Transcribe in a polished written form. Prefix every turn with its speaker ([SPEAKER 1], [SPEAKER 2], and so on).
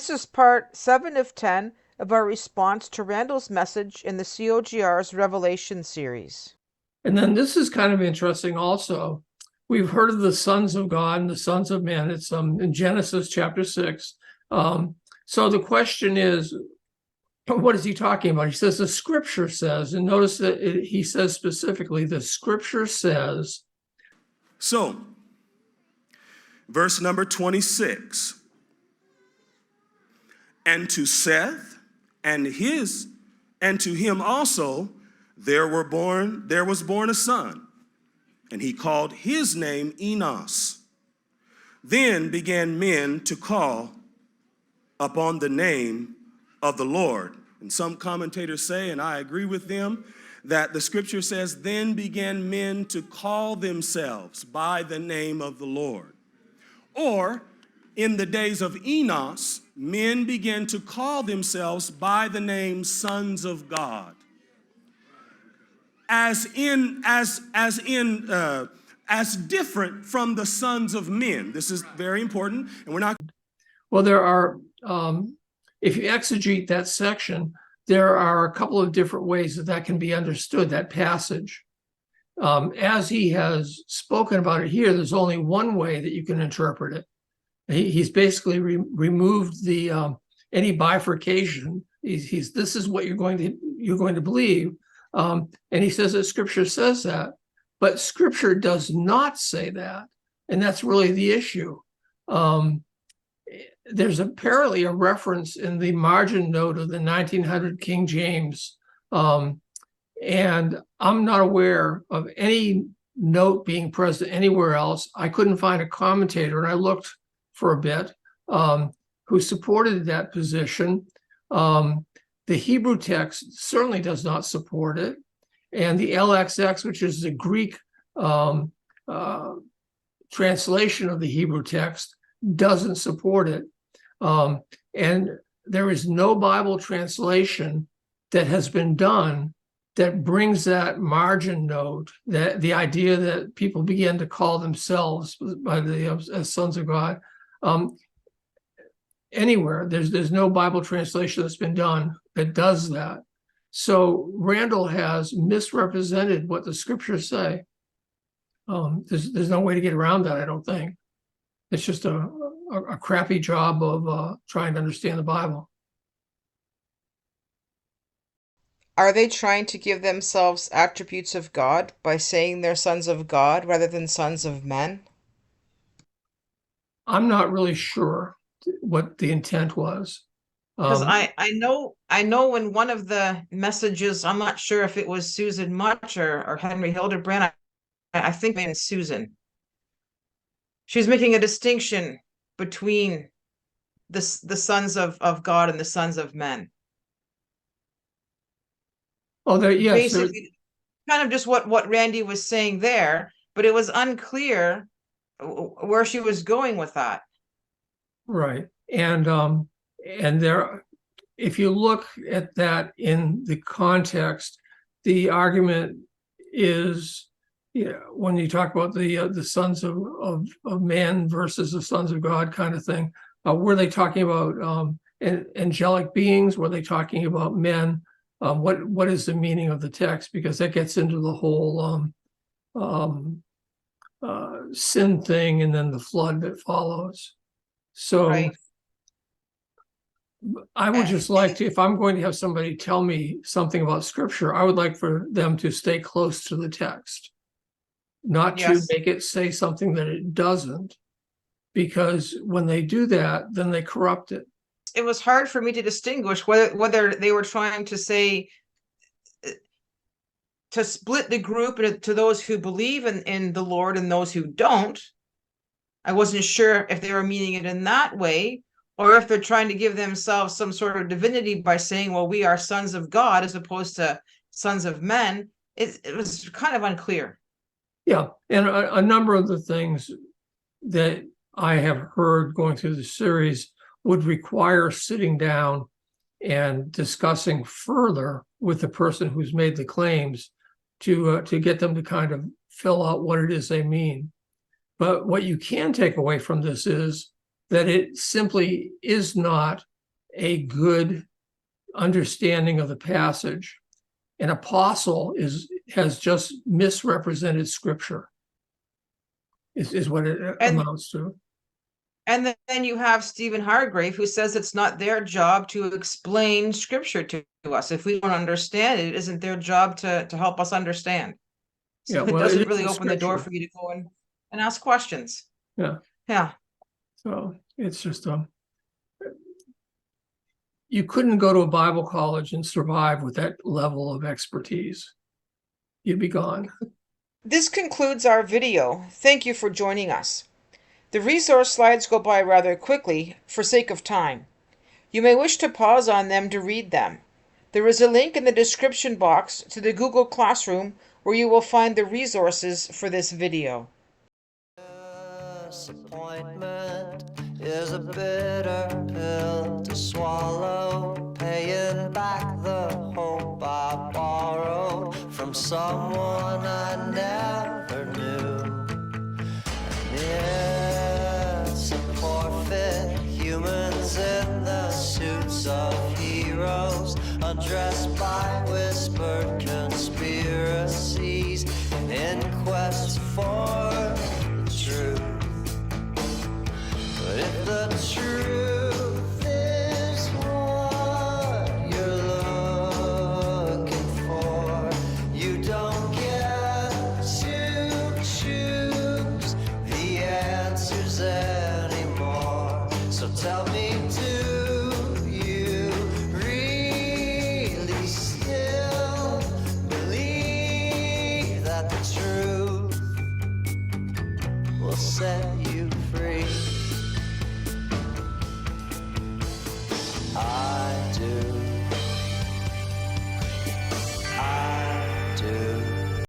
[SPEAKER 1] This is part 7 of 10 of our response to Randall's message in the COGR's Revelation series.
[SPEAKER 2] And then this is kind of interesting also. We've heard of the sons of God and the sons of men. It's in Genesis chapter 6. So the question is, what is he talking about? He says the scripture says, and notice that he says specifically, the scripture says.
[SPEAKER 3] So, verse number 26. And to Seth and to him also there was born a son, and he called his name Enos. Then began men to call upon the name of the Lord. And some commentators say, and I agree with them, that the scripture says, then began men to call themselves by the name of the Lord. Or, in the days of Enos, men began to call themselves by the name sons of God. As different from the sons of men. This is very important, and we're not.
[SPEAKER 2] Well, there are, if you exegete that section, there are a couple of different ways that can be understood, that passage. As he has spoken about it here, there's only one way that you can interpret it. He's basically removed the any bifurcation. This is what you're going to believe, and he says that Scripture says that, but Scripture does not say that, and that's really the issue. There's apparently a reference in the margin note of the 1900 King James, and I'm not aware of any note being present anywhere else. I couldn't find a commentator, and I looked for a bit, who supported that position. The Hebrew text certainly does not support it. And the LXX, which is the Greek translation of the Hebrew text, doesn't support it. And there is no Bible translation that has been done that brings that margin note, that the idea that people begin to call themselves by as sons of God, anywhere. There's no Bible translation that's been done that does that. So Randall has misrepresented what the scriptures say. There's no way to get around that, I don't think. It's just a crappy job of trying to understand the Bible.
[SPEAKER 1] Are they trying to give themselves attributes of God by saying they're sons of God rather than sons of men?
[SPEAKER 2] I'm not really sure what the intent was.
[SPEAKER 1] Because I know in one of the messages, I'm not sure if it was Susan Much or Henry Hildebrand. I think it's Susan. She's making a distinction between the sons of God and the sons of men.
[SPEAKER 2] Oh, yes.
[SPEAKER 1] Basically, kind of just what Randy was saying there, but it was unclear where she was going with that.
[SPEAKER 2] Right. And there, if you look at that in the context, the argument is, when you talk about the sons of man versus the sons of God kind of thing, were they talking about angelic beings? Were they talking about men? What is the meaning of the text? Because that gets into the whole sin thing and then the flood that follows. So right. I would just like to, if I'm going to have somebody tell me something about scripture, I would like for them to stay close to the text, not to make it say something that it doesn't, because when they do that, then they corrupt it.
[SPEAKER 1] It was hard for me to distinguish whether they were trying to say, to split the group into those who believe in the Lord and those who don't. I wasn't sure if they were meaning it in that way, or if they're trying to give themselves some sort of divinity by saying, well, we are sons of God as opposed to sons of men. It was kind of unclear.
[SPEAKER 2] Yeah, and a number of the things that I have heard going through the series would require sitting down and discussing further with the person who's made the claims to get them to kind of fill out what it is they mean. But what you can take away from this is that it simply is not a good understanding of the passage. An apostle has just misrepresented scripture, is what it
[SPEAKER 1] And-
[SPEAKER 2] amounts to.
[SPEAKER 1] And then you have Stephen Hargrave, who says it's not their job to explain scripture to us. If we don't understand it, it isn't their job to help us understand. So
[SPEAKER 2] Yeah,
[SPEAKER 1] it
[SPEAKER 2] well,
[SPEAKER 1] doesn't
[SPEAKER 2] it
[SPEAKER 1] really
[SPEAKER 2] is
[SPEAKER 1] open the door
[SPEAKER 2] scripture.
[SPEAKER 1] for you to go and ask questions.
[SPEAKER 2] Yeah.
[SPEAKER 1] Yeah.
[SPEAKER 2] So it's just you couldn't go to a Bible college and survive with that level of expertise. You'd be gone.
[SPEAKER 1] This concludes our video. Thank you for joining us. The resource slides go by rather quickly for sake of time. You may wish to pause on them to read them. There is a link in the description box to the Google Classroom where you will find the resources for this video.
[SPEAKER 4] Disappointment is a bitter pill to swallow, paying back the hope I borrowed from someone I never knew. And it's a forfeit, humans in the suits of heroes, undressed by whispered conspiracies, in quest for truth. But if the truth is what you're looking for, you don't get to choose the answers anymore. So tell me, do you really still believe that the truth will set you free?